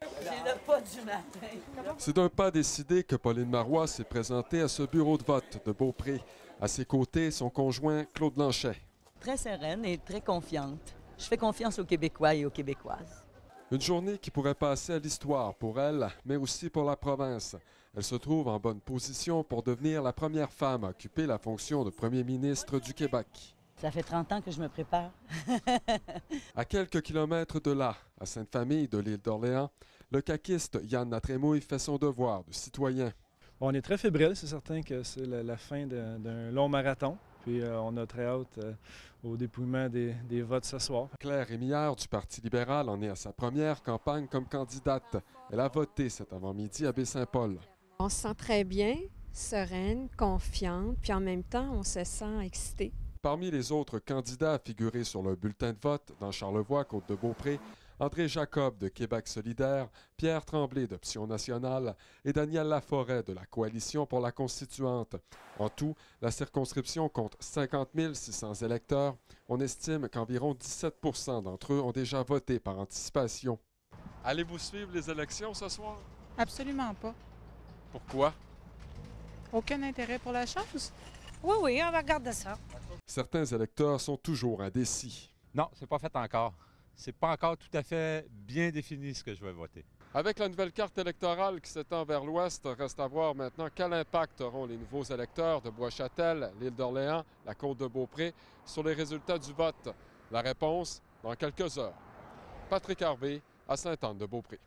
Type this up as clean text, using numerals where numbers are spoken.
J'ai le pas du matin. C'est d'un pas décidé que Pauline Marois s'est présentée à ce bureau de vote de Beaupré. À ses côtés, son conjoint Claude Lanchet. Très sereine et très confiante. Je fais confiance aux Québécois et aux Québécoises. Une journée qui pourrait passer à l'histoire pour elle, mais aussi pour la province. Elle se trouve en bonne position pour devenir la première femme à occuper la fonction de premier ministre du Québec. Ça fait 30 ans que je me prépare. À quelques kilomètres de là, à Sainte-Famille de l'île d'Orléans, le caquiste Yann Latrémouille fait son devoir de citoyen. On est très fébrile, c'est certain que c'est la fin d'un long marathon. Puis on a très hâte au dépouillement des votes ce soir. Claire Rémillard du Parti libéral en est à sa première campagne comme candidate. Elle a voté cet avant-midi à Baie-Saint-Paul. On se sent très bien, sereine, confiante, puis en même temps, on se sent excitée. Parmi les autres candidats à figurer sur le bulletin de vote dans Charlevoix, Côte-de-Beaupré, André Jacob de Québec solidaire, Pierre Tremblay d'Option nationale et Daniel Laforêt de la Coalition pour la Constituante. En tout, la circonscription compte 50 600 électeurs. On estime qu'environ 17 % d'entre eux ont déjà voté par anticipation. Allez-vous suivre les élections ce soir? Absolument pas. Pourquoi? Aucun intérêt pour la chose? Oui, on va regarder ça. Certains électeurs sont toujours indécis. Non, c'est pas fait encore. C'est pas encore tout à fait bien défini ce que je vais voter. Avec la nouvelle carte électorale qui s'étend vers l'ouest, reste à voir maintenant quel impact auront les nouveaux électeurs de Bois-Châtel, l'île d'Orléans, la Côte-de-Beaupré sur les résultats du vote. La réponse dans quelques heures. Patrick Harvey à Sainte-Anne-de-Beaupré.